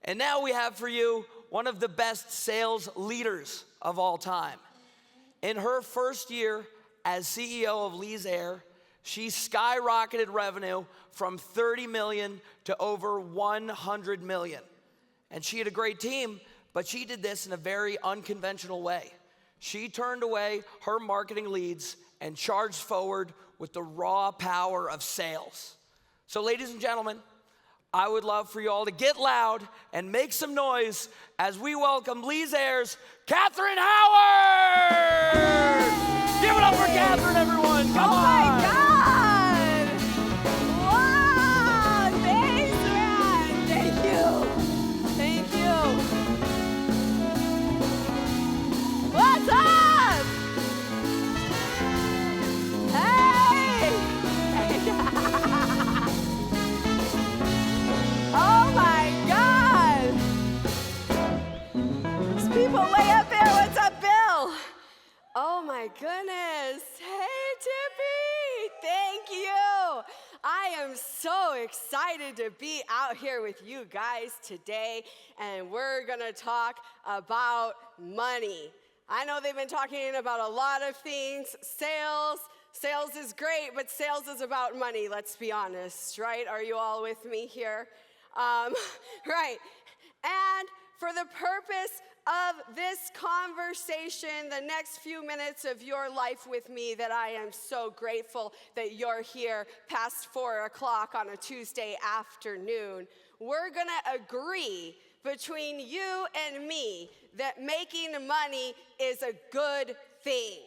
And now we have for you one of the best sales leaders of all time. In her first year as CEO of Lee's Air, she skyrocketed revenue from 30 million to over 100 million. And she had a great team, but she did this in a very unconventional way. She turned away her marketing leads and charged forward with the raw power of sales. So ladies and gentlemen, I would love for you all to get loud and make some noise as we welcome Lee's Air's Kathryn Howard! Give it up for Kathryn, everyone! Come on! Oh my God! Wow! Thanks, man! Thank you! Thank you! What's up? Hey! Oh my God! There's people way up there. What's up, Bill? Oh my goodness. Hey, Tippy. Thank you. I am so excited to be out here with you guys today, and we're going to talk about money. I know they've been talking about a lot of things. Sales is great, but sales is about money, let's be honest, right? Are you all with me here? Right. And for the purpose of this conversation, the next few minutes of your life with me, that I am so grateful that you're here past 4 o'clock on a Tuesday afternoon, we're going to agree between you and me that making money is a good thing.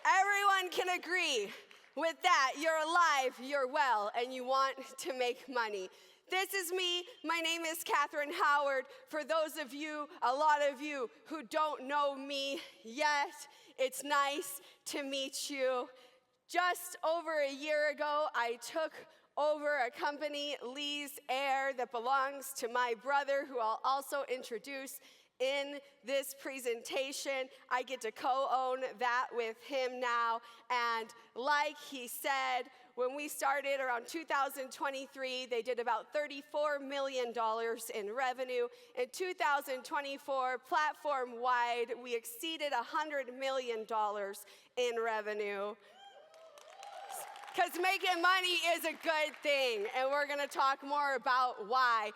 Everyone can agree with that. You're alive, you're well, and you want to make money. This is me. My name is Kathryn Howard. For those of you, a lot of you who don't know me yet, it's nice to meet you. Just over a year ago, I took over a company, Lee's Air, that belongs to my brother, who I'll also introduce in this presentation. I get to co-own that with him now. And like he said, when we started around 2023, they did about $34 million in revenue. In 2024, platform-wide, we exceeded $100 million in revenue. Because making money is a good thing, and we're going to talk more about why.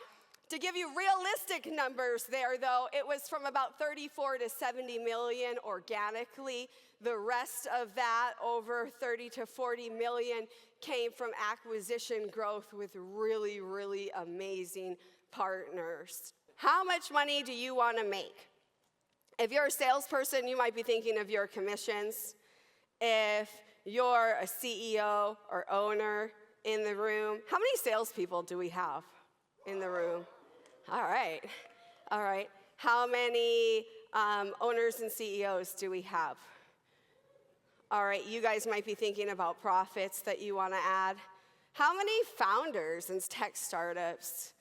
To give you realistic numbers there, though, it was from about 34 to 70 million organically. The rest of that, over 30 to 40 million, came from acquisition growth with really, really amazing partners. How much money do you want to make? If you're a salesperson, you might be thinking of your commissions. If you're a CEO or owner in the room, how many salespeople do we have in the room? All right. How many owners and CEOs do we have? All right, you guys might be thinking about profits that you want to add. How many founders and tech startups?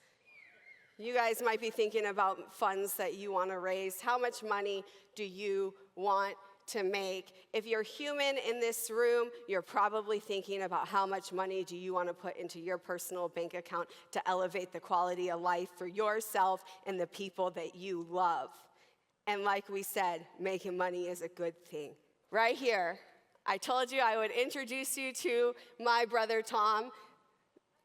You guys might be thinking about funds that you want to raise. How much money do you want to make? If you're human in this room, you're probably thinking about how much money do you want to put into your personal bank account to elevate the quality of life for yourself and the people that you love. And like we said, making money is a good thing. Right here, I told you I would introduce you to my brother Tom.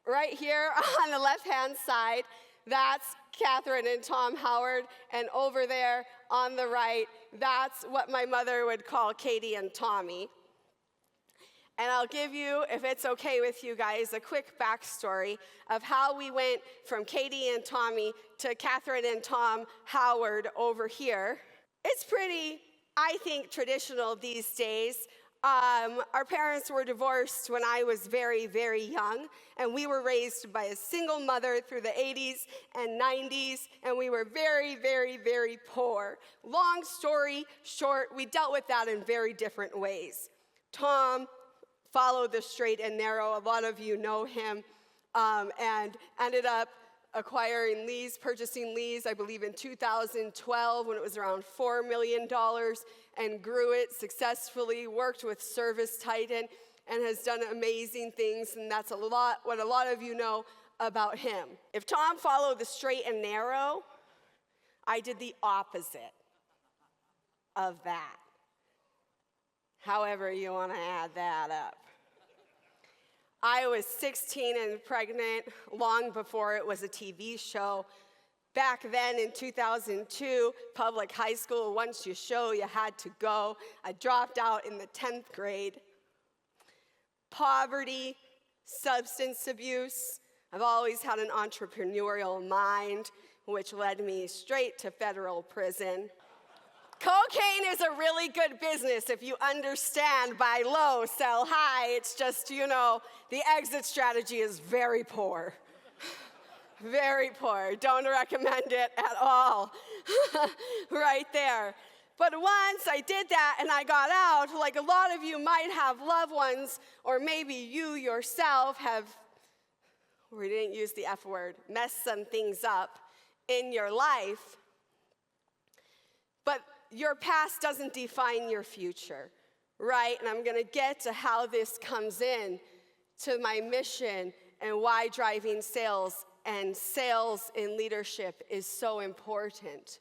Right here on the left-hand side, that's Kathryn and Tom Howard, and over there on the right, that's what my mother would call Katie and Tommy. And I'll give you, if it's okay with you guys, a quick backstory of how we went from Katie and Tommy to Kathryn and Tom Howard over here. It's pretty, I think, traditional these days. Our parents were divorced when I was very, very young, and we were raised by a single mother through the 80s and 90s, and we were very, very, very poor. Long story short, we dealt with that in very different ways. Tom followed the straight and narrow. A lot of you know him, and ended up acquiring Lee's, purchasing Lee's, I believe in 2012 when it was around $4 million, and grew it successfully, worked with Service Titan, and has done amazing things, and that's what a lot of you know about him. If Tom followed the straight and narrow, I did the opposite of that. However you want to add that up. I was 16 and pregnant long before it was a TV show. Back then in 2002, public high school, once you show, you had to go. I dropped out in the 10th grade. Poverty, substance abuse. I've always had an entrepreneurial mind, which led me straight to federal prison. Cocaine is a really good business if you understand buy low, sell high. It's just, the exit strategy is very poor. Very poor. Don't recommend it at all. Right there. But once I did that and I got out, like a lot of you might have loved ones, or maybe you yourself have, we didn't use the F word, messed some things up in your life. But your past doesn't define your future, right? And I'm going to get to how this comes in to my mission and why driving sales and sales in leadership is so important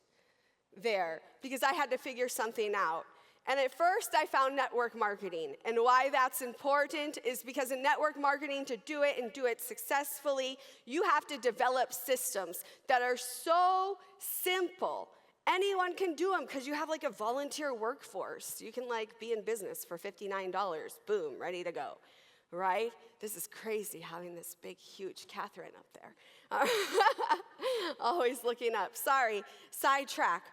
there, because I had to figure something out. And at first I found network marketing. And why that's important is because in network marketing, to do it and do it successfully, you have to develop systems that are so simple. Anyone can do them because you have like a volunteer workforce. You can be in business for $59, boom, ready to go, right? This is crazy having this big, huge Kathryn up there. Always looking up. Sorry, sidetrack.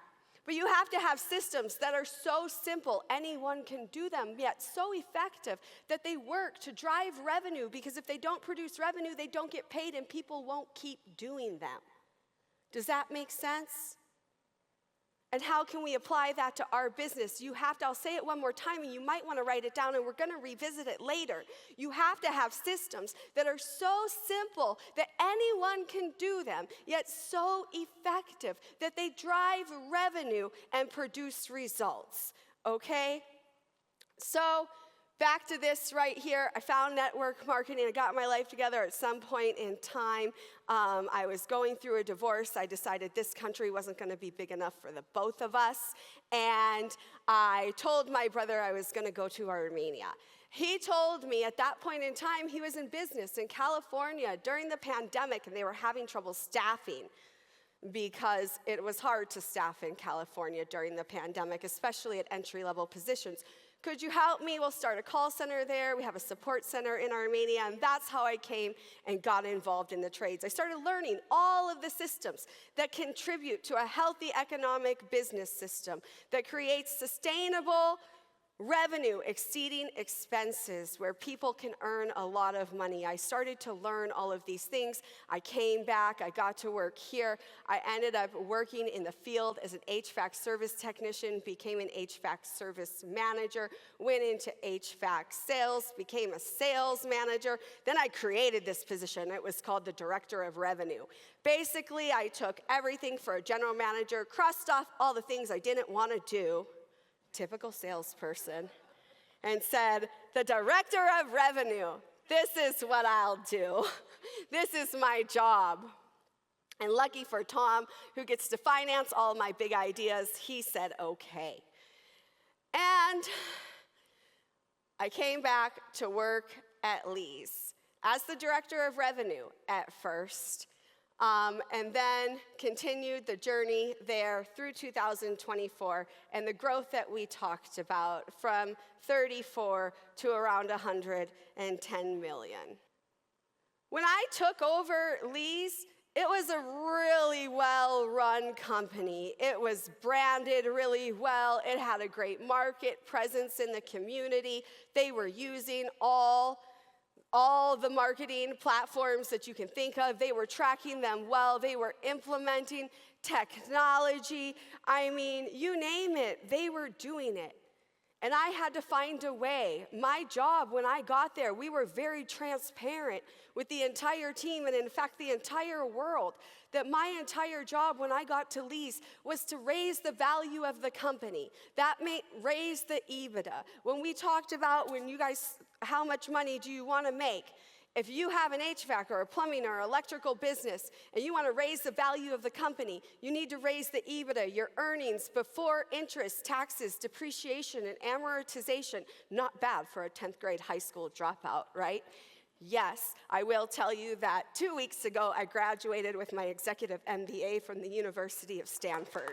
But you have to have systems that are so simple, anyone can do them, yet so effective that they work to drive revenue, because if they don't produce revenue, they don't get paid and people won't keep doing them. Does that make sense? And how can we apply that to our business? I'll say it one more time, and you might want to write it down, and we're going to revisit it later. You have to have systems that are so simple that anyone can do them, yet so effective that they drive revenue and produce results, okay? So back to this right here. I found network marketing. I got my life together at some point in time. I was going through a divorce. I decided this country wasn't going to be big enough for the both of us. And I told my brother I was going to go to Armenia. He told me at that point in time he was in business in California during the pandemic, and they were having trouble staffing because it was hard to staff in California during the pandemic, especially at entry-level positions. Could you help me? We'll start a call center there. We have a support center in Armenia, and that's how I came and got involved in the trades. I started learning all of the systems that contribute to a healthy economic business system that creates sustainable revenue exceeding expenses, where people can earn a lot of money. I started to learn all of these things. I came back. I got to work here. I ended up working in the field as an HVAC service technician, became an HVAC service manager, went into HVAC sales, became a sales manager. Then I created this position. It was called the Director of Revenue. Basically, I took everything for a general manager, crossed off all the things I didn't want to do, typical salesperson, and said, the Director of Revenue, this is what I'll do. This is my job. And lucky for Tom, who gets to finance all my big ideas, he said, okay. And I came back to work at Lee's as the Director of Revenue at first, and then continued the journey there through 2024 and the growth that we talked about from 34 to around 110 million. When I took over Lee's, it was a really well-run company. It was branded really well. It had a great market presence in the community. They were using all the marketing platforms that you can think of. They were tracking them well. They were implementing technology. I mean, you name it, they were doing it. And I had to find a way. My job when I got there, we were very transparent with the entire team, and in fact, the entire world, that my entire job when I got to Lee's was to raise the value of the company. That meant raise the EBITDA. When we talked about, how much money do you want to make? If you have an HVAC or a plumbing or electrical business and you want to raise the value of the company, you need to raise the EBITDA, your earnings before interest, taxes, depreciation, and amortization. Not bad for a 10th grade high school dropout, right? Yes, I will tell you that 2 weeks ago I graduated with my executive MBA from the University of Stanford.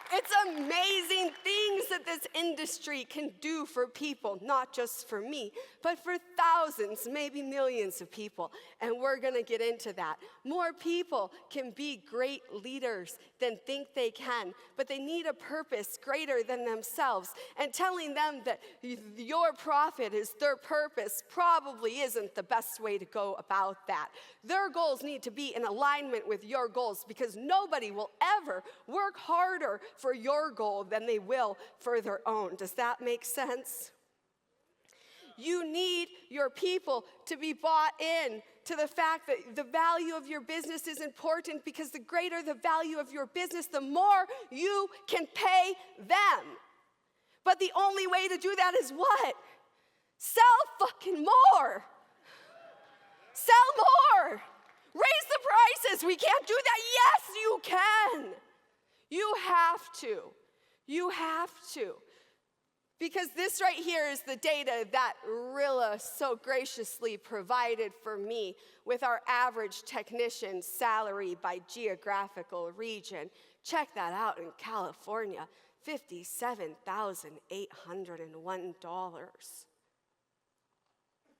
It's amazing things that this industry can do for people, not just for me, but for thousands, maybe millions of people. And we're going to get into that. More people can be great leaders than think they can, but they need a purpose greater than themselves. And telling them that your profit is their purpose probably isn't the best way to go about that. Their goals need to be in alignment with your goals, because nobody will ever work harder for your goal than they will for their own. Does that make sense? You need your people to be bought in to the fact that the value of your business is important, because the greater the value of your business, the more you can pay them. But the only way to do that is what? Sell fucking more. Sell more. Raise the prices. We can't do that. Yes, you can. You have to. You have to. Because this right here is the data that Rilla so graciously provided for me with our average technician salary by geographical region. Check that out in California, $57,801.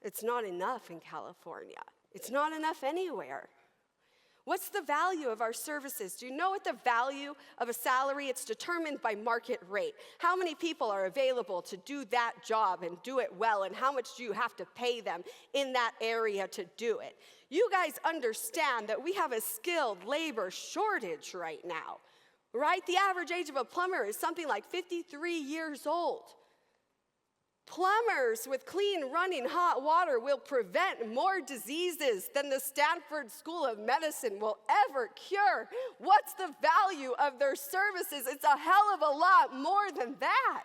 It's not enough in California. It's not enough anywhere. What's the value of our services? Do you know what the value of a salary? It's determined by market rate. How many people are available to do that job and do it well, and how much do you have to pay them in that area to do it? You guys understand that we have a skilled labor shortage right now, right? The average age of a plumber is something like 53 years old. Plumbers with clean running hot water will prevent more diseases than the Stanford School of Medicine will ever cure. What's the value of their services? It's a hell of a lot more than that.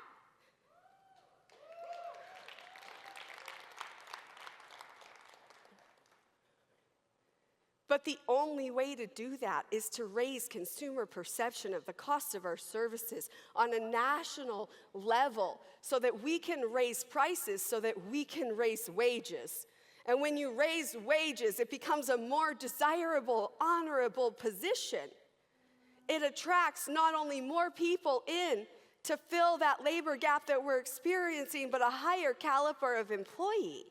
But the only way to do that is to raise consumer perception of the cost of our services on a national level, so that we can raise prices, so that we can raise wages. And when you raise wages, it becomes a more desirable, honorable position. It attracts not only more people in to fill that labor gap that we're experiencing, but a higher caliber of employee.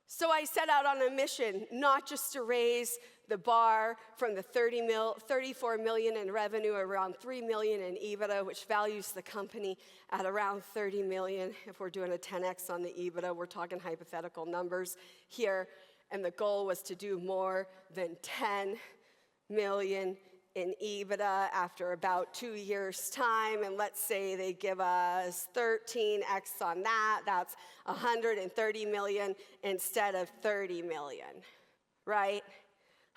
So I set out on a mission, not just to raise the bar from the 34 million in revenue, around 3 million in EBITDA, which values the company at around 30 million. If we're doing a 10x on the EBITDA, we're talking hypothetical numbers here. And the goal was to do more than 10 million in EBITDA after about 2 years' time. And let's say they give us 13x on that. That's 130 million instead of 30 million, right?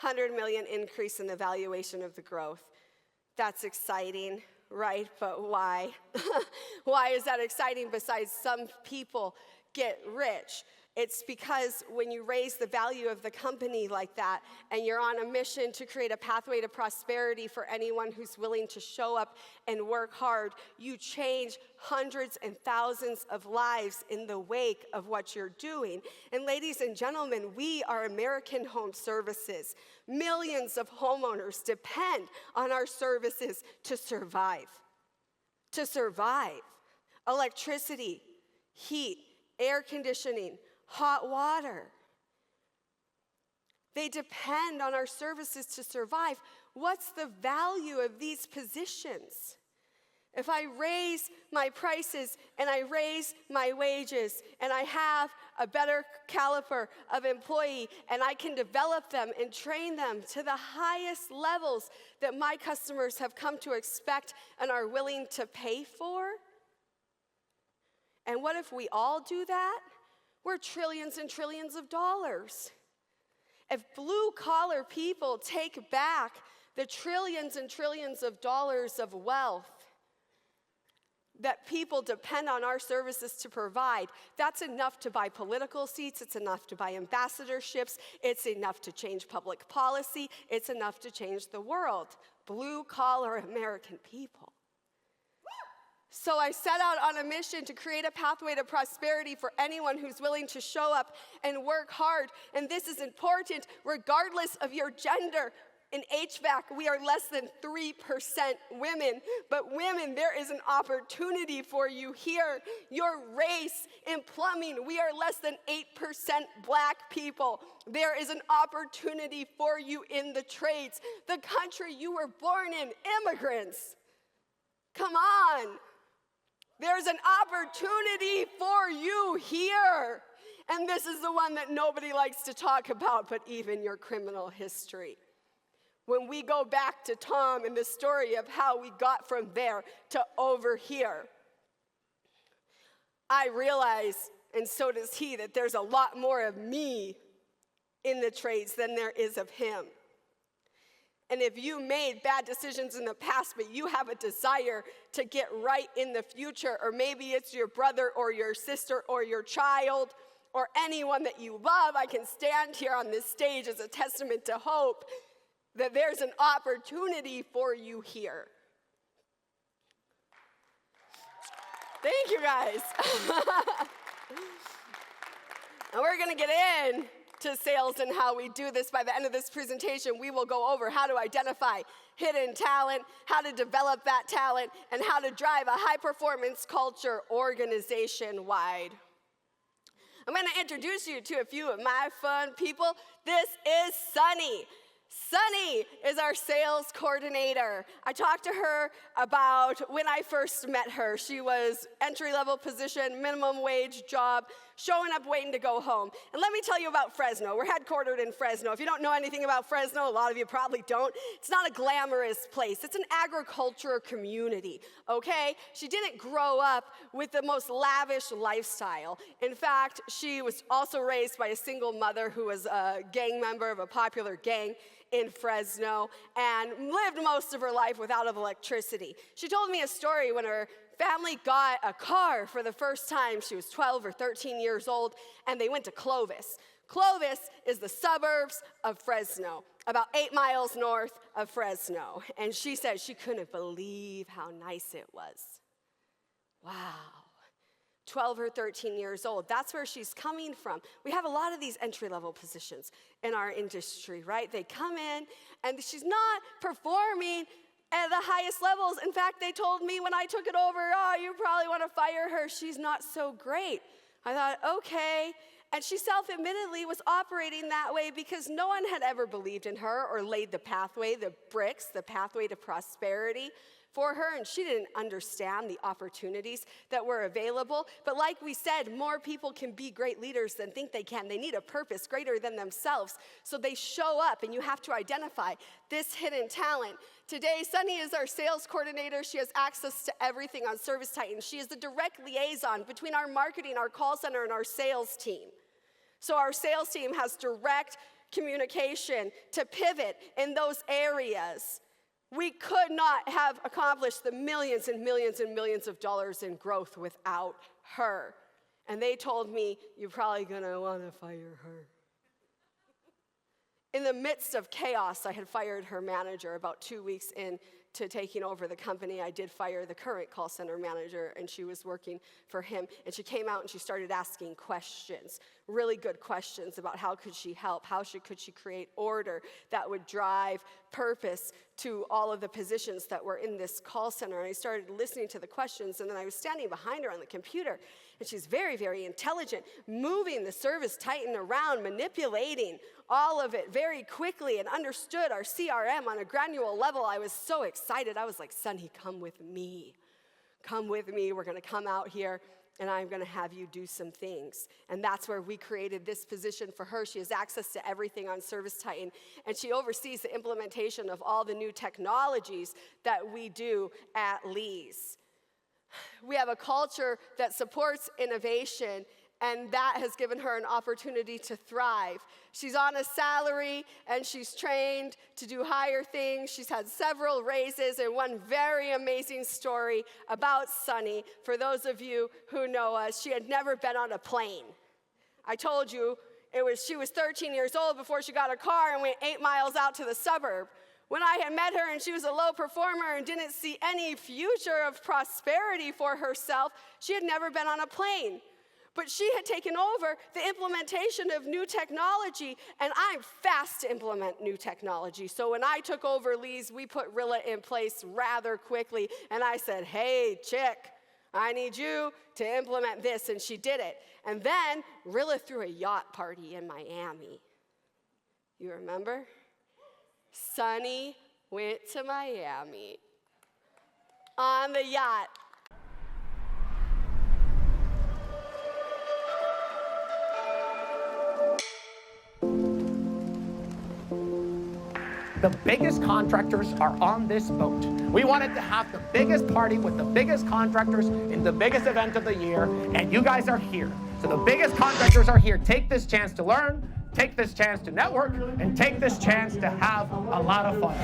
100 million increase in the valuation of the growth. That's exciting, right? But why? Why is that exciting besides some people get rich? It's because when you raise the value of the company like that, and you're on a mission to create a pathway to prosperity for anyone who's willing to show up and work hard, you change hundreds and thousands of lives in the wake of what you're doing. And ladies and gentlemen, we are American Home Services. Millions of homeowners depend on our services to survive. To survive. Electricity, heat, air conditioning, hot water. They depend on our services to survive. What's the value of these positions? If I raise my prices and I raise my wages and I have a better caliber of employee and I can develop them and train them to the highest levels that my customers have come to expect and are willing to pay for? And what if we all do that? We're trillions and trillions of dollars. If blue-collar people take back the trillions and trillions of dollars of wealth, that people depend on our services to provide, that's enough to buy political seats, it's enough to buy ambassadorships, it's enough to change public policy, it's enough to change the world. Blue-collar American people. So I set out on a mission to create a pathway to prosperity for anyone who's willing to show up and work hard. And this is important regardless of your gender. In HVAC, we are less than 3% women. But women, there is an opportunity for you here. Your race, in plumbing, we are less than 8% black people. There is an opportunity for you in the trades. The country you were born in, immigrants. Come on. There's an opportunity for you here. And this is the one that nobody likes to talk about, but even your criminal history. When we go back to Tom and the story of how we got from there to over here, I realize, and so does he, that there's a lot more of me in the trades than there is of him. And if you made bad decisions in the past, but you have a desire to get right in the future, or maybe it's your brother or your sister or your child or anyone that you love, I can stand here on this stage as a testament to hope that there's an opportunity for you here. Thank you, guys. And we're going to get in to sales and how we do this. By the end of this presentation, we will go over how to identify hidden talent, how to develop that talent, and how to drive a high-performance culture organization-wide. I'm going to introduce you to a few of my fun people. This is Sunny. Sunny is our sales coordinator. I talked to her about when I first met her. She was entry-level position, minimum wage job, showing up waiting to go home. And let me tell you about Fresno. We're headquartered in Fresno. If you don't know anything about Fresno, a lot of you probably don't, it's not a glamorous place. It's an agriculture community, okay? She didn't grow up with the most lavish lifestyle. In fact, she was also raised by a single mother who was a gang member of a popular gang in Fresno and lived most of her life without electricity. She told me a story when her family got a car for the first time. She was 12 or 13 years old, and they went to Clovis. Clovis is the suburbs of Fresno, about 8 miles north of Fresno. And she said she couldn't believe how nice it was. Wow. 12 or 13 years old. That's where she's coming from. We have a lot of these entry-level positions in our industry, right? They come in, and she's not performing at the highest levels. In fact, they told me when I took it over, oh, you probably want to fire her. She's not so great. I thought, okay. And she self-admittedly was operating that way because no one had ever believed in her or laid the pathway, the bricks, the pathway to prosperity for her, and she didn't understand the opportunities that were available. But like we said, more people can be great leaders than think they can. They need a purpose greater than themselves. So they show up, and you have to identify this hidden talent. Today, Sunny is our sales coordinator. She has access to everything on Service Titan. She is the direct liaison between our marketing, our call center, and our sales team. So our sales team has direct communication to pivot in those areas. We could not have accomplished the millions and millions and millions of dollars in growth without her. And they told me, you're probably going to want to fire her. In the midst of chaos, I had fired her manager about 2 weeks into taking over the company. I did fire the current call center manager, and she was working for him. And she came out and she started asking questions, really good questions about how could she help, could she create order that would drive purpose to all of the positions that were in this call center. And I started listening to the questions, and then I was standing behind her on the computer. And she's very, very intelligent, moving the Service Titan around, manipulating all of it very quickly, and understood our CRM on a granular level. I was so excited. I was like, Sunny, come with me. Come with me. We're going to come out here, and I'm going to have you do some things. And that's where we created this position for her. She has access to everything on Service Titan, and she oversees the implementation of all the new technologies that we do at Lee's. We have a culture that supports innovation, and that has given her an opportunity to thrive. She's on a salary, and she's trained to do higher things. She's had several raises, and one very amazing story about Sunny. For those of you who know us, she had never been on a plane. I told you she was 13 years old before she got a car and went 8 miles out to the suburb. When I had met her and she was a low performer and didn't see any future of prosperity for herself, she had never been on a plane. But she had taken over the implementation of new technology, and I'm fast to implement new technology. So when I took over Lee's, we put Rilla in place rather quickly, and I said, hey, chick, I need you to implement this, and she did it. And then Rilla threw a yacht party in Miami. You remember? Sunny went to Miami on the yacht. The biggest contractors are on this boat. We wanted to have the biggest party with the biggest contractors in the biggest event of the year, and you guys are here. So the biggest contractors are here. Take this chance to learn, take this chance to network, and take this chance to have a lot of fun.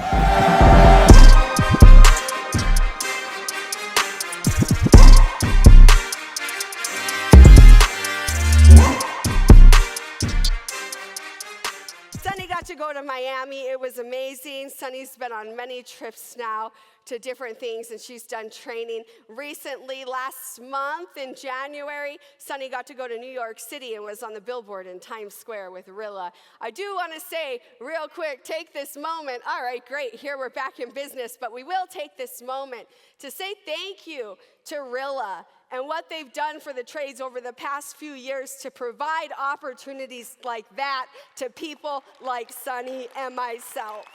To go to Miami. It was amazing. Sunny's been on many trips now to different things, and she's done training. Recently, last month in January, Sunny got to go to New York City and was on the billboard in Times Square with Rilla. I do want to say real quick, take this moment. All right, great, here we're back in business, but we will take this moment to say thank you to Rilla and what they've done for the trades over the past few years to provide opportunities like that to people like Sunny and myself.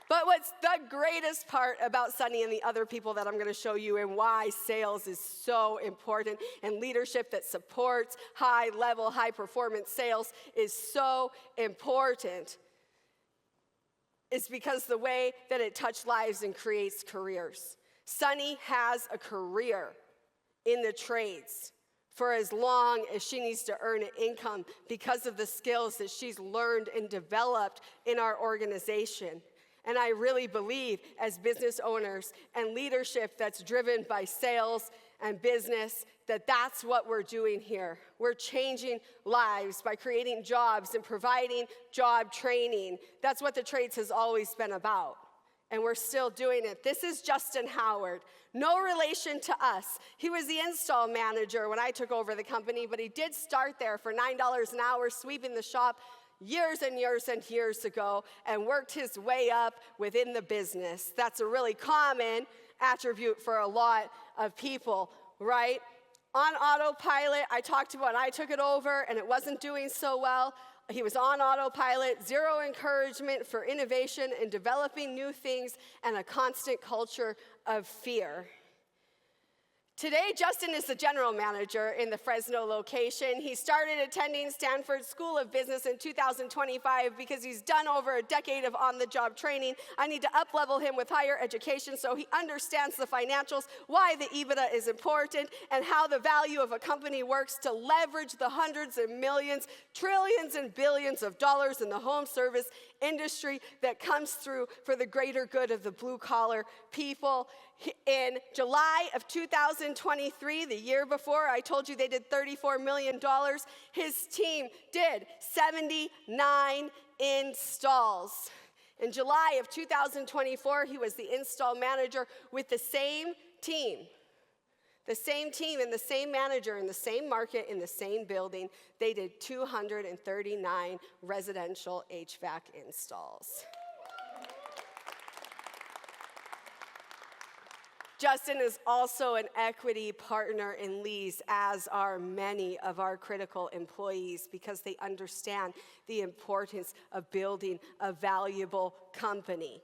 But what's the greatest part about Sunny and the other people that I'm going to show you, and why sales is so important, and leadership that supports high-level, high-performance sales is so important, is because the way that it touches lives and creates careers. Sunny has a career in the trades for as long as she needs to earn an income because of the skills that she's learned and developed in our organization. And I really believe, as business owners and leadership that's driven by sales and business, that that's what we're doing here. We're changing lives by creating jobs and providing job training. That's what the trades has always been about, and we're still doing it. This is Kathryn Howard, no relation to us. He was the install manager when I took over the company, but he did start there for $9 an hour, sweeping the shop years and years and years ago, and worked his way up within the business. That's a really common attribute for a lot of people, right? On autopilot, I talked about when I took it over and it wasn't doing so well. He was on autopilot, zero encouragement for innovation and developing new things, and a constant culture of fear. Today, Justin is the general manager in the Fresno location. He started attending Stanford School of Business in 2025 because he's done over a decade of on-the-job training. I need to up-level him with higher education so he understands the financials, why the EBITDA is important, and how the value of a company works to leverage the hundreds of millions, trillions and billions of dollars in the home service industry that comes through for the greater good of the blue-collar people. In July of 2023, the year before, I told you they did $34 million. His team did 79 installs. In July of 2024, he was the install manager with the same team. The same team and the same manager in the same market in the same building. They did 239 residential HVAC installs. Justin is also an equity partner in Lee's, as are many of our critical employees, because they understand the importance of building a valuable company.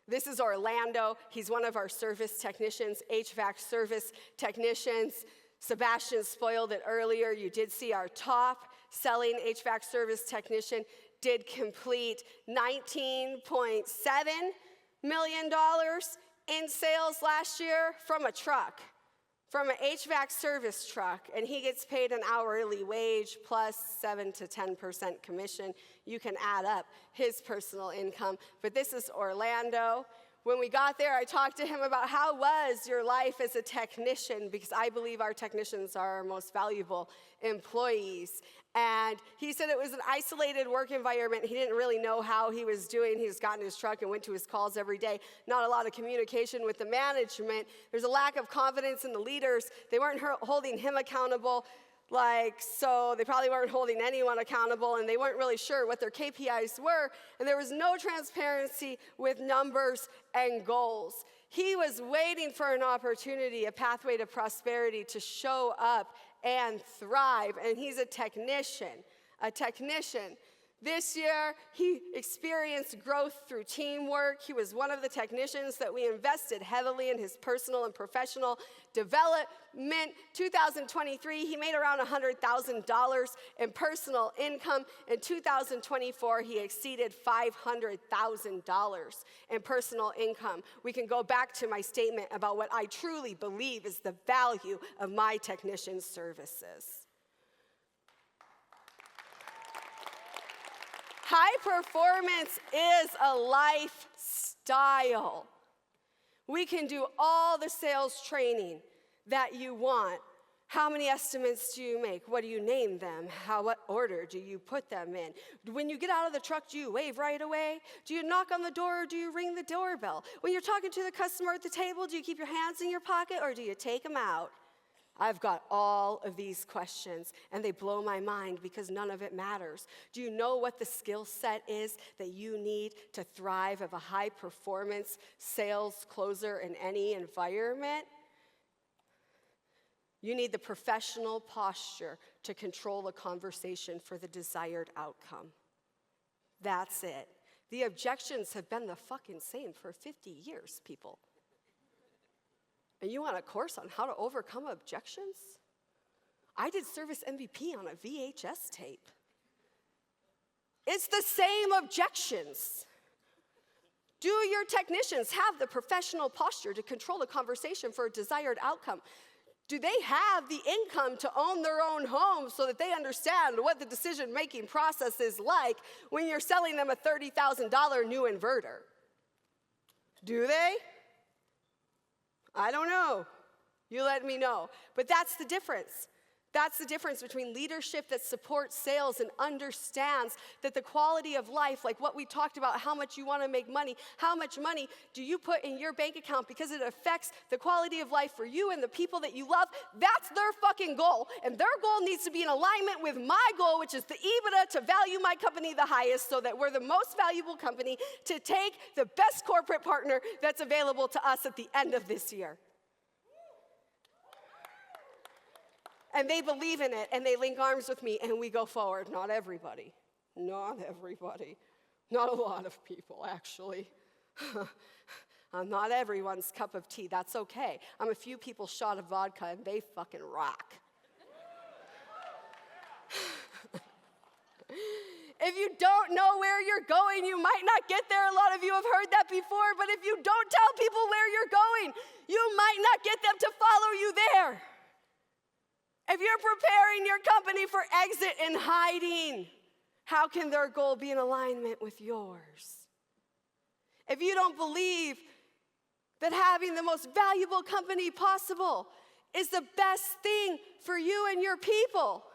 This is Orlando. He's one of our service technicians, HVAC service technicians. Sebastian spoiled it earlier. You did see our top selling HVAC service technician did complete $19.7 million in sales last year from a truck, from an HVAC service truck, and he gets paid an hourly wage plus 7 to 10% commission. You can add up his personal income. But this is Orlando. When we got there, I talked to him about how was your life as a technician, because I believe our technicians are our most valuable employees. And he said it was an isolated work environment. He didn't really know how he was doing. He just got in his truck and went to his calls every day. Not a lot of communication with the management. There's a lack of confidence in the leaders. They weren't holding him accountable. So they probably weren't holding anyone accountable, and they weren't really sure what their KPIs were, and there was no transparency with numbers and goals. He was waiting for an opportunity, a pathway to prosperity, to show up and thrive, and he's a technician. This year, he experienced growth through teamwork. He was one of the technicians that we invested heavily in his personal and professional development. 2023, he made around $100,000 in personal income. In 2024, he exceeded $500,000 in personal income. We can go back to my statement about what I truly believe is the value of my technician services. High performance is a lifestyle. We can do all the sales training that you want. How many estimates do you make? What do you name them? What order do you put them in? When you get out of the truck, do you wave right away? Do you knock on the door, or do you ring the doorbell? When you're talking to the customer at the table, do you keep your hands in your pocket, or do you take them out? I've got all of these questions, and they blow my mind because none of it matters. Do you know what the skill set is that you need to thrive as a high-performance sales closer in any environment? You need the professional posture to control the conversation for the desired outcome. That's it. The objections have been the fucking same for 50 years, people. And you want a course on how to overcome objections? I did service MVP on a VHS tape. It's the same objections. Do your technicians have the professional posture to control the conversation for a desired outcome? Do they have the income to own their own home so that they understand what the decision-making process is like when you're selling them a $30,000 new inverter? Do they? I don't know. You let me know. But that's the difference. That's the difference between leadership that supports sales and understands that the quality of life, like what we talked about, how much you want to make money, how much money do you put in your bank account because it affects the quality of life for you and the people that you love. That's their fucking goal. And their goal needs to be in alignment with my goal, which is the EBITDA, to value my company the highest so that we're the most valuable company to take the best corporate partner that's available to us at the end of this year. And they believe in it, and they link arms with me, and we go forward. Not everybody. Not everybody. Not a lot of people, actually. I'm not everyone's cup of tea. That's okay. I'm a few people's shot of vodka, and they fucking rock. If you don't know where you're going, you might not get there. A lot of you have heard that before, but if you don't tell people where you're going, you might not get them to follow you there. If you're preparing your company for exit and hiding, how can their goal be in alignment with yours? If you don't believe that having the most valuable company possible is the best thing for you and your people,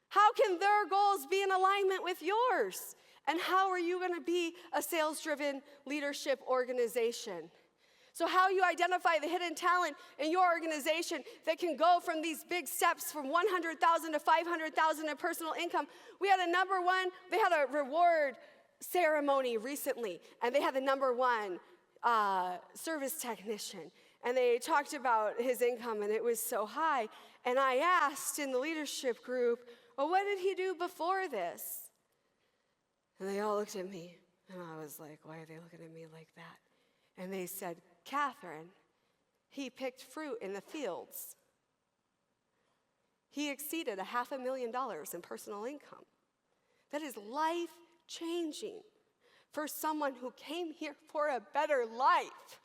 how can their goals be in alignment with yours? And how are you going to be a sales-driven leadership organization? So how you identify the hidden talent in your organization that can go from these big steps from $100,000 to $500,000 in personal income. We had they had a reward ceremony recently, and they had the number one service technician. And they talked about his income, and it was so high. And I asked in the leadership group, well, what did he do before this? And they all looked at me, and I was like, why are they looking at me like that? And they said, Kathryn, he picked fruit in the fields. He exceeded $500,000 in personal income. That is life-changing for someone who came here for a better life.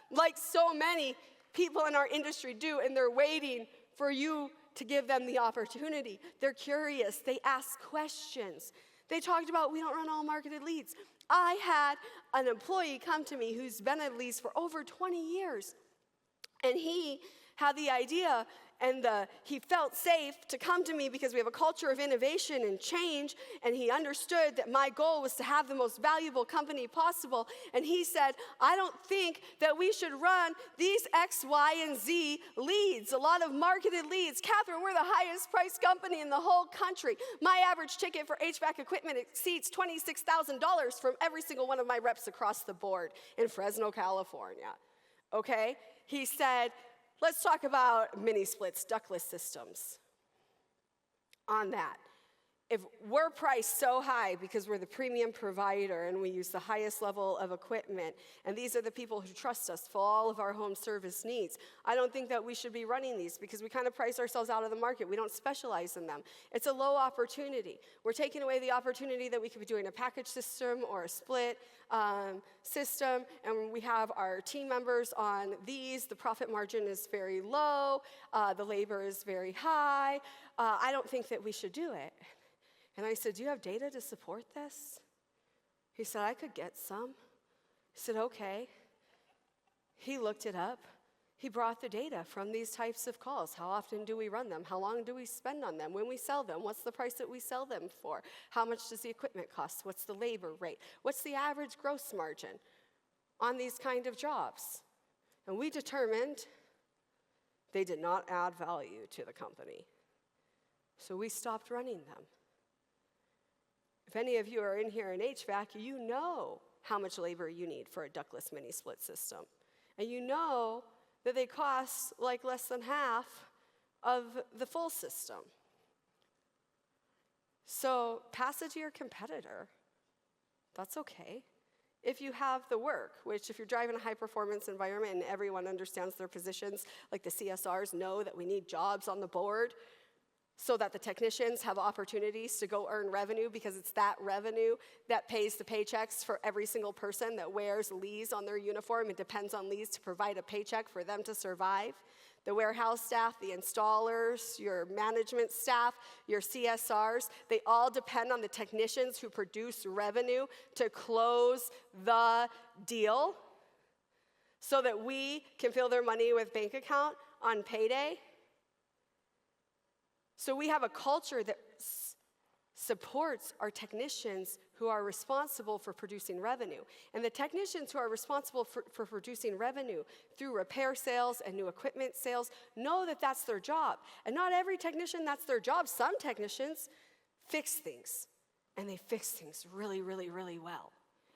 Like so many people in our industry do, and they're waiting for you to give them the opportunity. They're curious, they ask questions. They talked about, we don't run all marketed leads. I had an employee come to me who's been at least for over 20 years. And he had the idea, and he felt safe to come to me because we have a culture of innovation and change, and he understood that my goal was to have the most valuable company possible. And he said, I don't think that we should run these X, Y, and Z leads, a lot of marketed leads. Kathryn, we're the highest priced company in the whole country. My average ticket for HVAC equipment exceeds $26,000 from every single one of my reps across the board in Fresno, California. Okay? He said, let's talk about mini splits, ductless systems. On that, if we're priced so high because we're the premium provider and we use the highest level of equipment, and these are the people who trust us for all of our home service needs, I don't think that we should be running these because we kind of price ourselves out of the market. We don't specialize in them. It's a low opportunity. We're taking away the opportunity that we could be doing a package system or a split system, and we have our team members on these. The profit margin is very low. The labor is very high. I don't think that we should do it. And I said, do you have data to support this? He said, I could get some. I said, okay. He looked it up. He brought the data from these types of calls. How often do we run them? How long do we spend on them? When we sell them, what's the price that we sell them for? How much does the equipment cost? What's the labor rate? What's the average gross margin on these kind of jobs? And we determined they did not add value to the company. So we stopped running them. If any of you are in here in HVAC, you know how much labor you need for a ductless mini split system. And you know that they cost like less than half of the full system. So pass it to your competitor. That's okay. If you have the work, which if you're driving a high-performance environment and everyone understands their positions, like the CSRs know that we need jobs on the board, so that the technicians have opportunities to go earn revenue because it's that revenue that pays the paychecks for every single person that wears Lee's on their uniform and depends on Lee's to provide a paycheck for them to survive. The warehouse staff, the installers, your management staff, your CSRs, they all depend on the technicians who produce revenue to close the deal so that we can fill their money with bank account on payday. So we have a culture that supports our technicians who are responsible for producing revenue. And the technicians who are responsible for producing revenue through repair sales and new equipment sales know that that's their job. And not every technician, that's their job. Some technicians fix things, and they fix things really, really, really well.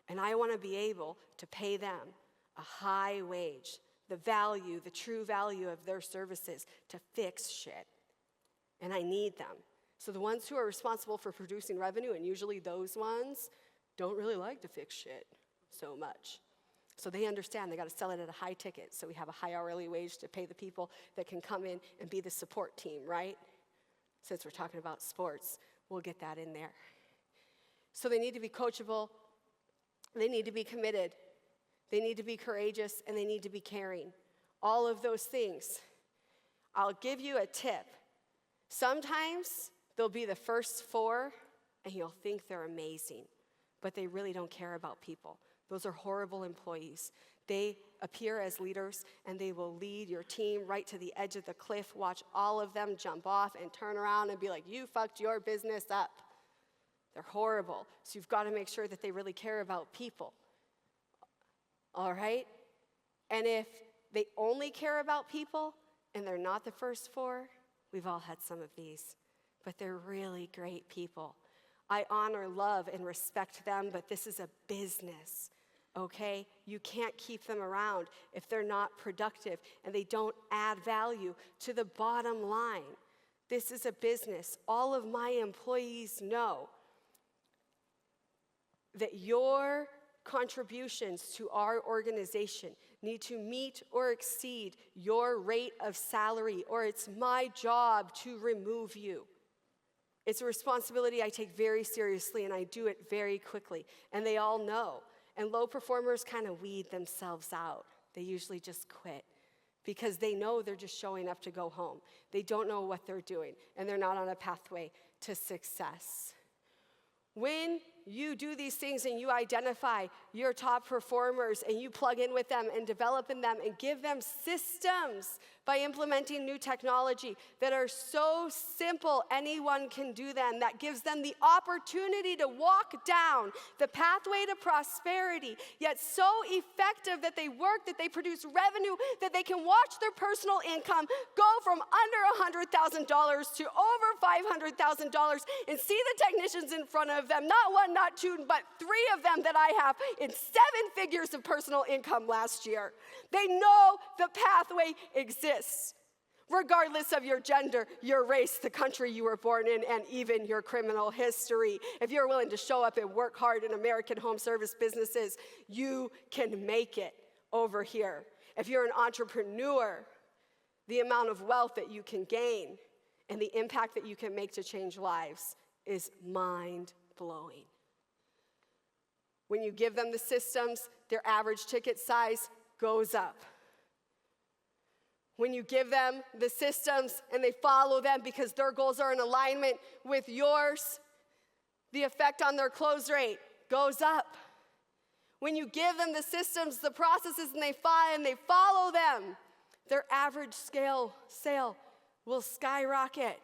And I want to be able to pay them a high wage, the value, the true value of their services to fix shit. And I need them. So the ones who are responsible for producing revenue, and usually those ones, don't really like to fix shit so much. So they understand they got to sell it at a high ticket, so we have a high hourly wage to pay the people that can come in and be the support team, right? Since we're talking about sports, we'll get that in there. So they need to be coachable, they need to be committed, they need to be courageous, and they need to be caring. All of those things. I'll give you a tip. Sometimes they'll be the first 4, and you'll think they're amazing, but they really don't care about people. Those are horrible employees. They appear as leaders, and they will lead your team right to the edge of the cliff, watch all of them jump off and turn around and be like, you fucked your business up. They're horrible. So you've got to make sure that they really care about people. All right? And if they only care about people and they're not the first 4, we've all had some of these, but they're really great people. I honor, love, and respect them, but this is a business, okay? You can't keep them around if they're not productive and they don't add value to the bottom line. This is a business. All of my employees know that your contributions to our organization need to meet or exceed your rate of salary, or it's my job to remove you. It's a responsibility I take very seriously, and I do it very quickly. And they all know. And low performers kind of weed themselves out. They usually just quit because they know they're just showing up to go home. They don't know what they're doing, and they're not on a pathway to success. When you do these things and you identify your top performers and you plug in with them and develop in them and give them systems by implementing new technology that are so simple anyone can do them, that gives them the opportunity to walk down the pathway to prosperity, yet so effective that they work, that they produce revenue, that they can watch their personal income go from under $100,000 to over $500,000 and see the technicians in front of them, not one, not two, but 3 of them that I have in 7 figures of personal income last year. They know the pathway exists, regardless of your gender, your race, the country you were born in, and even your criminal history. If you're willing to show up and work hard in American home service businesses, you can make it over here. If you're an entrepreneur, the amount of wealth that you can gain and the impact that you can make to change lives is mind-blowing. When you give them the systems, their average ticket size goes up. When you give them the systems and they follow them because their goals are in alignment with yours, the effect on their close rate goes up. When you give them the systems, the processes, and they follow them, their average sale will skyrocket.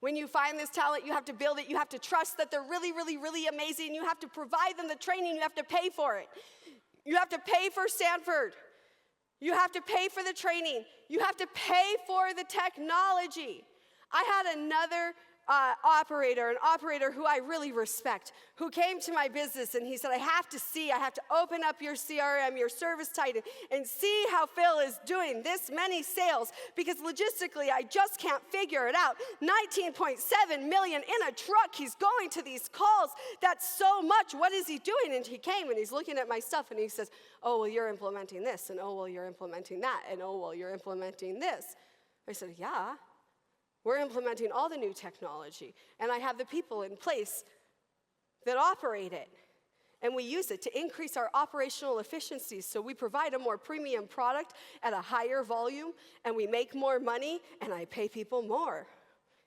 When you find this talent, you have to build it. You have to trust that they're really, really, really amazing. You have to provide them the training. You have to pay for it. You have to pay for Stanford. You have to pay for the training. You have to pay for the technology. I had another an operator who I really respect, who came to my business and he said, I have to open up your CRM, your service titan, and see how Phil is doing this many sales, because logistically, I just can't figure it out. 19.7 million in a truck, he's going to these calls, that's so much, what is he doing? And he came and he's looking at my stuff and he says, oh, well, you're implementing this, and oh, well, you're implementing that, and oh, well, you're implementing this. I said, yeah. We're implementing all the new technology, and I have the people in place that operate it, and we use it to increase our operational efficiencies, so we provide a more premium product at a higher volume, and we make more money, and I pay people more.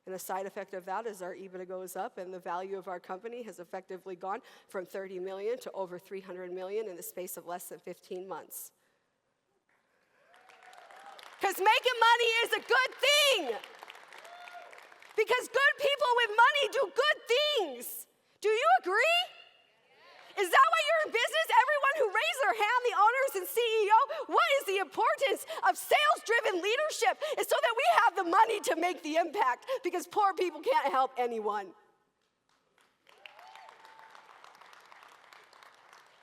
And the side effect of that is our EBITDA goes up, and the value of our company has effectively gone from 30 million to over 300 million in the space of less than 15 months. Because making money is a good thing. Because good people with money do good things. Do you agree? Is that why you're in business? Everyone who raised their hand, the owners and CEO, what is the importance of sales-driven leadership? Is so that we have the money to make the impact, because poor people can't help anyone.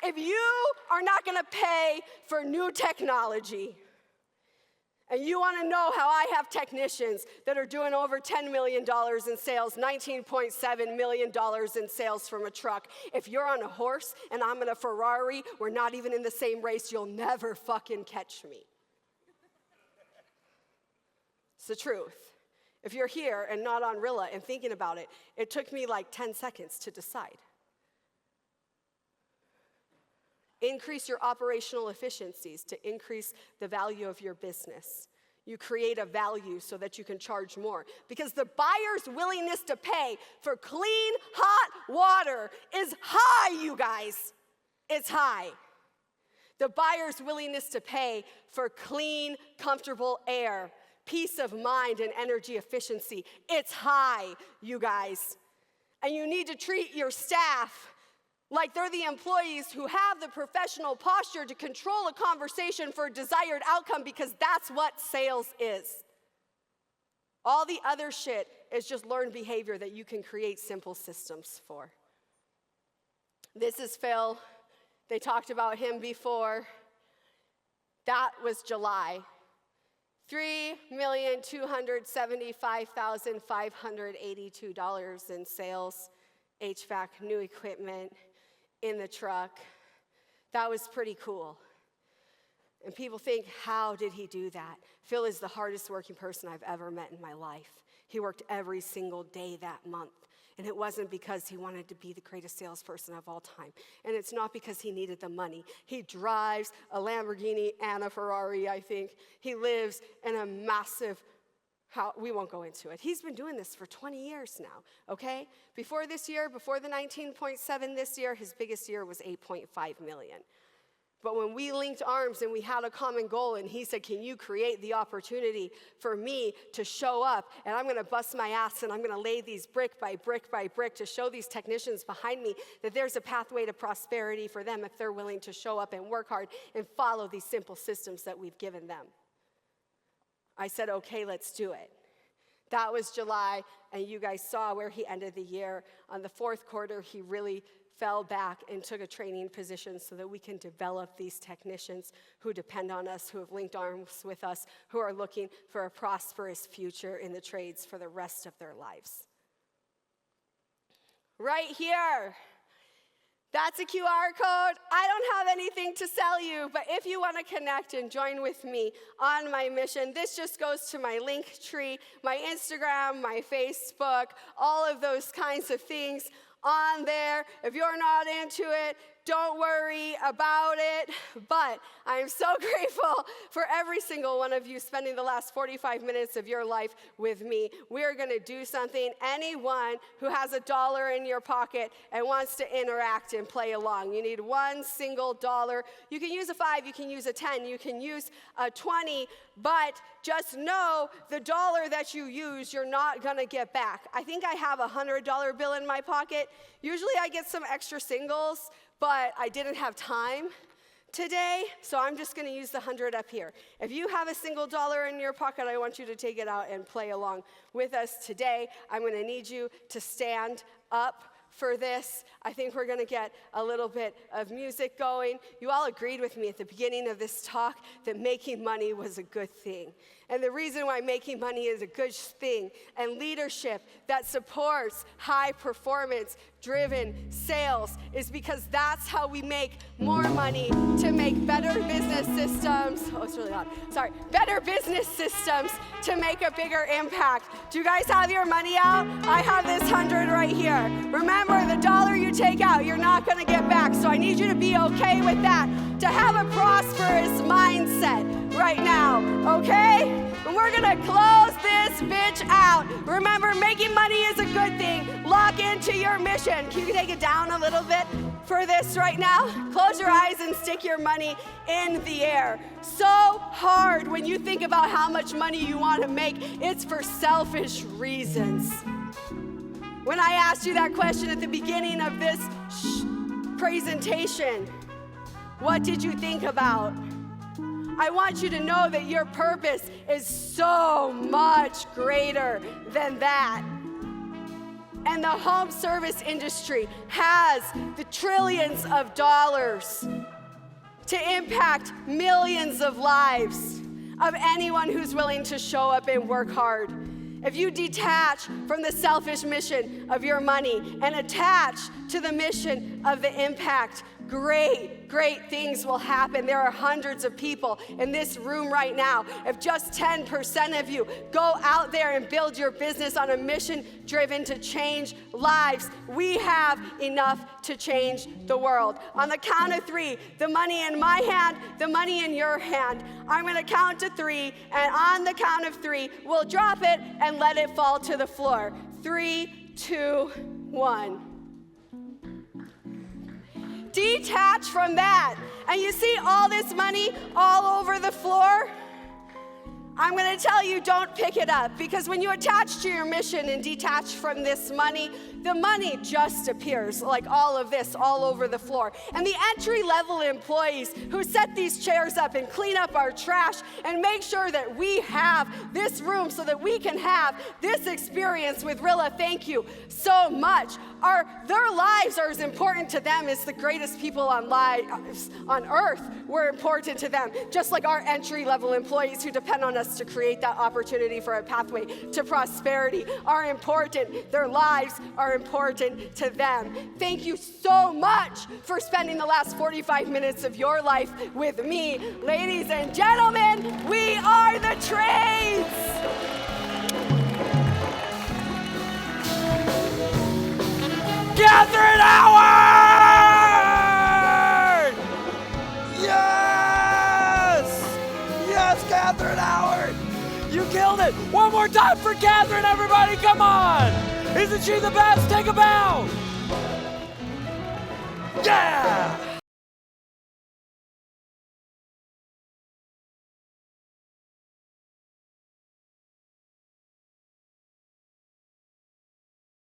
If you are not going to pay for new technology, and you want to know how I have technicians that are doing over $10 million in sales, $19.7 million in sales from a truck. If you're on a horse and I'm in a Ferrari, we're not even in the same race, you'll never fucking catch me. It's the truth. If you're here and not on Rilla and thinking about it, it took me like 10 seconds to decide. Increase your operational efficiencies to increase the value of your business. You create a value so that you can charge more. Because the buyer's willingness to pay for clean, hot water is high, you guys. It's high. The buyer's willingness to pay for clean, comfortable air, peace of mind, and energy efficiency, it's high, you guys. And you need to treat your staff like they're the employees who have the professional posture to control a conversation for a desired outcome, because that's what sales is. All the other shit is just learned behavior that you can create simple systems for. This is Phil. They talked about him before. That was July. $3,275,582 in sales, HVAC, new equipment in the truck. That was pretty cool. And people think, how did he do that? Phil is the hardest working person I've ever met in my life. He worked every single day that month. And it wasn't because he wanted to be the greatest salesperson of all time. And it's not because he needed the money. He drives a Lamborghini and a Ferrari, I think. He lives in a massive house. We won't go into it. He's been doing this for 20 years now, okay? Before this year, before the 19.7 this year, his biggest year was 8.5 million. But when we linked arms and we had a common goal and he said, can you create the opportunity for me to show up, and I'm gonna bust my ass and I'm gonna lay these brick by brick by brick to show these technicians behind me that there's a pathway to prosperity for them if they're willing to show up and work hard and follow these simple systems that we've given them. I said, okay, let's do it. That was July, and you guys saw where he ended the year. On the fourth quarter, he really fell back and took a training position so that we can develop these technicians who depend on us, who have linked arms with us, who are looking for a prosperous future in the trades for the rest of their lives. Right here. That's a QR code. I don't have anything to sell you, but if you want to connect and join with me on my mission, this just goes to my link tree, my Instagram, my Facebook, all of those kinds of things on there. If you're not into it, don't worry about it, but I'm so grateful for every single one of you spending the last 45 minutes of your life with me. We're gonna do something. Anyone who has $1 in your pocket and wants to interact and play along, you need one single dollar. You can use a 5, you can use a 10, you can use a 20, but just know the dollar that you use, you're not gonna get back. I think I have a $100 bill in my pocket. Usually I get some extra singles, but I didn't have time today, so I'm just gonna use the 100 up here. If you have a single dollar in your pocket, I want you to take it out and play along with us today. I'm gonna need you to stand up for this. I think we're gonna get a little bit of music going. You all agreed with me at the beginning of this talk that making money was a good thing. And the reason why making money is a good thing and leadership that supports high performance driven sales is because that's how we make more money to make better business systems. Oh, it's really loud. Sorry. Better business systems to make a bigger impact. Do you guys have your money out? I have this 100 right here. Remember, the dollar you take out, you're not going to get back. So I need you to be okay with that, to have a prosperous mindset right now, okay? And we're gonna close this bitch out. Remember, making money is a good thing. Lock into your mission. Can you take it down a little bit for this right now? Close your eyes and stick your money in the air. So hard when you think about how much money you want to make. It's for selfish reasons. When I asked you that question at the beginning of this presentation, what did you think about? I want you to know that your purpose is so much greater than that. And the home service industry has the trillions of dollars to impact millions of lives of anyone who's willing to show up and work hard. If you detach from the selfish mission of your money and attach to the mission of the impact, great things will happen. There are hundreds of people in this room right now. If just 10% of you go out there and build your business on a mission driven to change lives, we have enough to change the world. On the count of 3, the money in my hand, the money in your hand. I'm gonna count to 3, and on the count of 3, we'll drop it and let it fall to the floor. 3, 2, 1. Detach from that. And you see all this money all over the floor? I'm going to tell you, don't pick it up, because when you attach to your mission and detach from this money, the money just appears like all of this all over the floor. And the entry-level employees who set these chairs up and clean up our trash and make sure that we have this room so that we can have this experience with Rilla, thank you so much. Their lives are as important to them as the greatest people on earth were important to them, just like our entry-level employees who depend on us us to create that opportunity for a pathway to prosperity are important. Their lives are important to them. Thank you so much for spending the last 45 minutes of your life with me. Ladies and gentlemen, we are the Trades! Kathryn Howard! Yes! Yes, Kathryn Howard! You killed it! One more time for Kathryn, everybody, come on! Isn't she the best? Take a bow! Yeah!